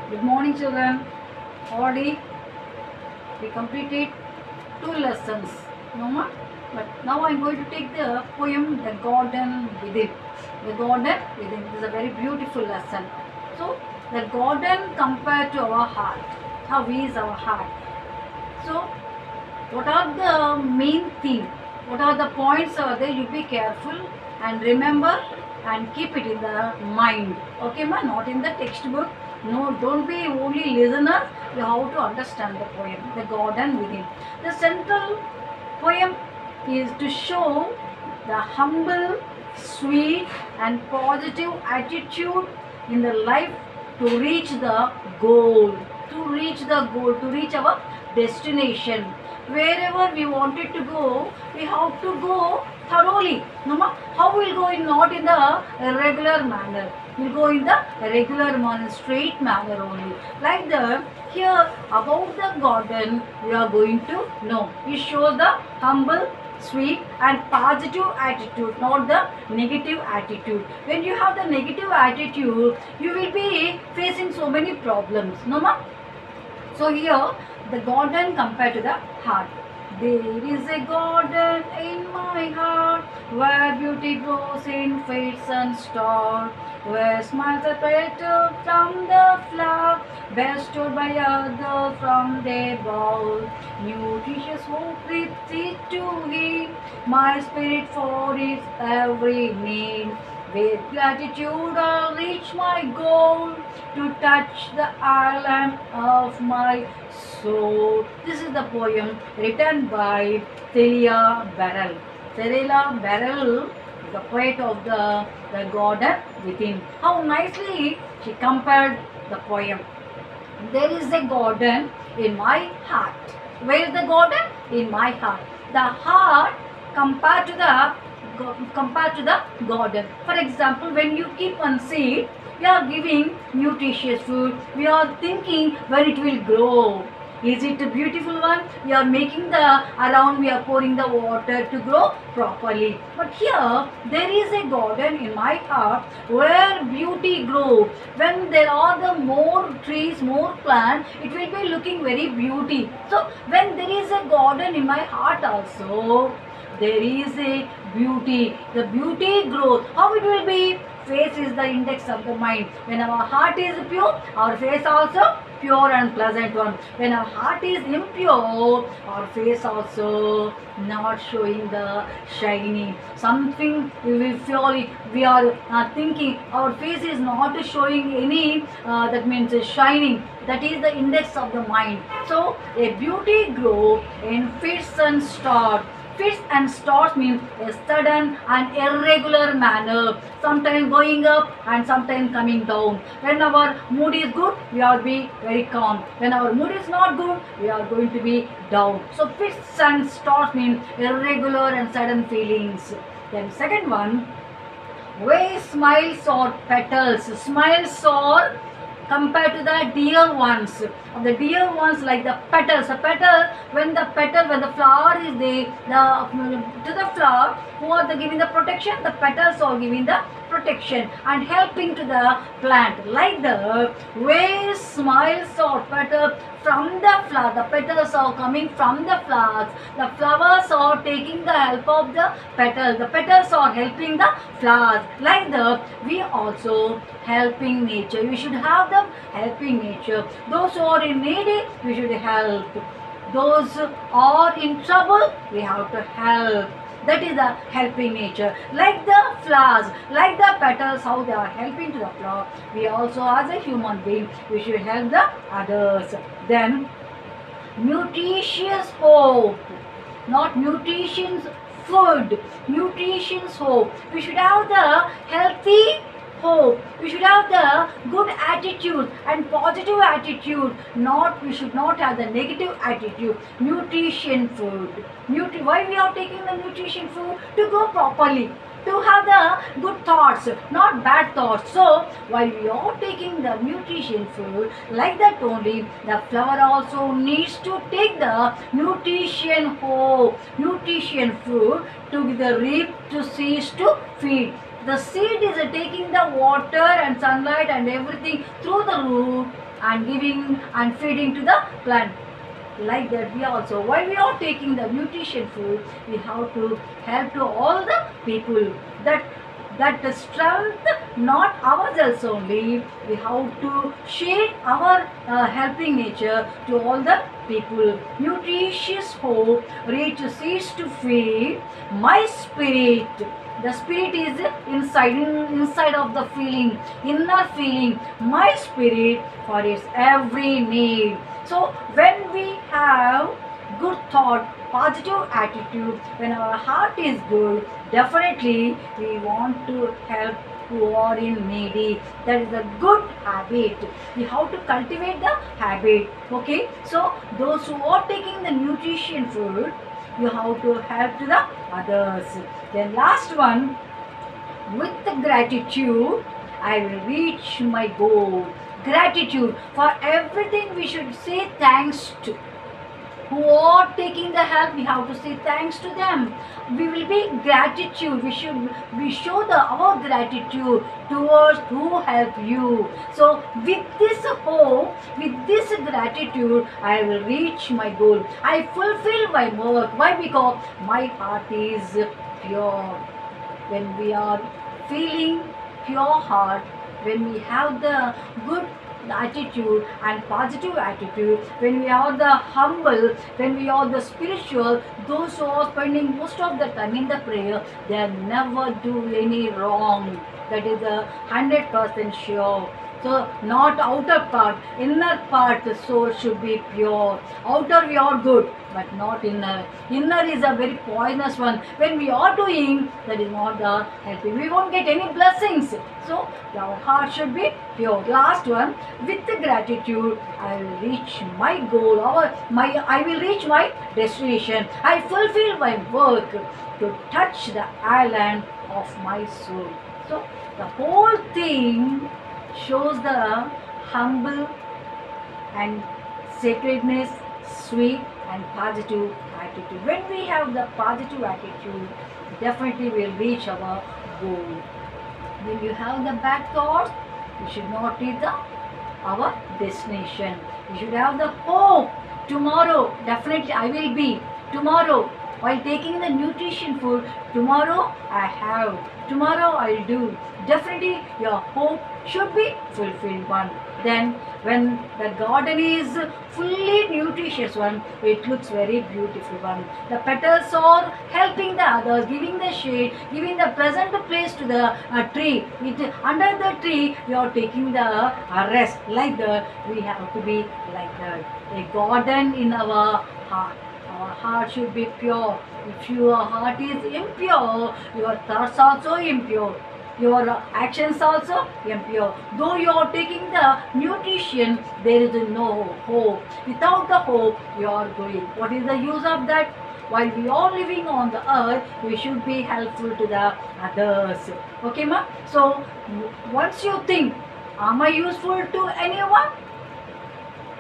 Good morning, children. Already we completed two lessons, no more. But now I'm going to take the poem "The Garden Within." The Garden Within is a very beautiful lesson. So, the garden compared to our heart. How is our heart? So, what are the main theme? What are the points are there? You be careful and remember and keep it in the mind. Okay, ma? Not in the textbook. No, don't be only listener. You have to understand the poem, The Garden Within. The central poem is to show the humble, sweet, and positive attitude in the life to reach the goal. To reach the goal, to reach our destination. Wherever we wanted to go, we have to go thoroughly. No, how we'll go in not in the regular manner. We'll go in the regular manner, straight manner only. Like the here about the garden, we are going to know. It shows the humble, sweet and positive attitude, not the negative attitude. When you have the negative attitude, you will be facing so many problems. No, ma? So here the garden compared to the heart. There is a garden in my heart where beauty grows in fades and stars, where smiles are better from the flower, bestowed by others from their bowl. Nutritious hope breathes it to heal my spirit for its every need. With gratitude I'll reach my goal to touch the island of my soul. This is the poem written by Celia Barrel. Celia Barrel is the poet of the Garden Within. How nicely she compared the poem. There is a garden in my heart. Where is the garden? In my heart. The heart compared to the garden. For example, when you keep on seed, we are giving nutritious food. We are thinking when it will grow. Is it a beautiful one? We are making the around, we are pouring the water to grow properly. But here, there is a garden in my heart where beauty grows. When there are the more trees, more plants, it will be looking very beauty. So, when there is a garden in my heart also, there is a beauty. The beauty grows. How it will be? Face is the index of the mind. When our heart is pure, our face also pure and pleasant one. When our heart is impure, our face also not showing the shiny. Something we feel we are thinking our face is not showing any that means shining. That is the index of the mind. So a beauty grow in fits and starts. Fits and starts means a sudden and irregular manner, sometimes going up and sometimes coming down. When our mood is good, we are be very calm. When our mood is not good, we are going to be down. So fits and starts means irregular and sudden feelings. Then second one, way smiles or petals. Smiles or compared to the dear ones. The dear ones like the petals. The when the flower is to the flower, who are giving the protection? The petals are giving the protection and helping to the plant. Like the way smiles or petals from the flower. The petals are coming from the flowers. The flowers are taking the help of the petals. The petals are helping the flowers. Like the we also helping nature. We should have the helping nature. Those who are in need, we should help. Those who are in trouble, we have to help. That is the helping nature. Like the flowers, like the petals, how they are helping to the flower. We also, as a human being, we should help the others. Then, nutritious hope, not nutrition's food, nutrition's hope. We should have the healthy hope. We should have the good attitude and positive attitude. Not we should not have the negative attitude. Nutrition food. Why we are taking the nutrition food? To go properly. To have the good thoughts, not bad thoughts. So while we are taking the nutrition food, like that only, the flower also needs to take the nutrition food to the reap, to cease to feed. The seed is taking the water and sunlight and everything through the root and giving and feeding to the plant. Like that we also, while we are taking the nutrition food, we have to help to all the people, that the strength not ourselves only, we have to share our helping nature to all the people. Nutritious hope reach seeds to feed my spirit. The spirit is inside of the feeling, inner feeling, my spirit for its every need. So when we have good thought, positive attitude, when our heart is good, definitely we want to help who are in needy. That is a good habit. We have to cultivate the habit. Okay, so those who are taking the nutrition food, you have to help to the others. Then last one, with the gratitude I will reach my goal. Gratitude for everything, we should say thanks to who are taking the help. We have to say thanks to them. We will be gratitude, we show our gratitude towards who help you. So with this hope, with this gratitude, I will reach my goal. I fulfill my work. Why? Because my heart is pure. When we are feeling pure heart, when we have the good attitude and positive attitude, when we are the humble, when we are the spiritual, those who are spending most of the time in the prayer, they never do any wrong. That is 100% sure. So not outer part, inner part, the soul should be pure. Outer we are good, but not inner. Inner is a very poisonous one. When we are doing, that is not the helping. We won't get any blessings. So our heart should be pure. Last one, with the gratitude, I will reach my goal. I will reach my destination. I fulfill my work to touch the island of my soul. So the whole thing shows the humble and sacredness, sweet and positive attitude. When we have the positive attitude, definitely we'll reach our goal. When you have the bad thoughts, you should not reach our destination. You should have the hope. Tomorrow, definitely I will be. Tomorrow, while taking the nutrition food, tomorrow I have. Tomorrow I will do. Definitely your hope should be fulfilled one. Then when the garden is fully nutritious one, it looks very beautiful one. The petals are helping the others, giving the shade, giving the pleasant place to the tree. Under the tree we are taking the rest. Like that we have to be like that. A garden in our heart. Our heart should be pure. If your heart is impure, your thoughts also impure. Your actions also impure. Though you are taking the nutrition, there is no hope. Without the hope, you are going. What is the use of that? While we are living on the earth, we should be helpful to the others. Okay, ma? So, once you think, am I useful to anyone?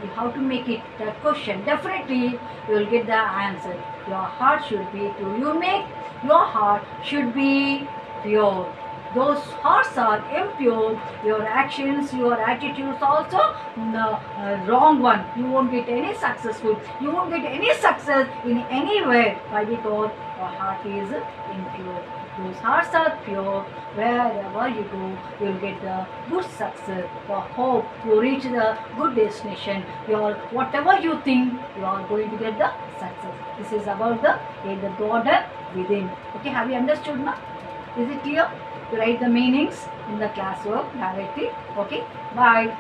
You have to make it the question. Definitely you will get the answer. Your heart should be pure. You make your heart should be pure. Those hearts are impure, your actions, your attitudes also the wrong one. You won't get any successful. You won't get any success in any way. Why? Because your heart is impure. Those hearts are pure. Wherever you go, you will get the good success, the hope, you reach the good destination. Whatever you think, you are going to get the success. This is about the garden within. Okay, have you understood now? Is it clear? You write the meanings in the classwork directly. Okay, bye.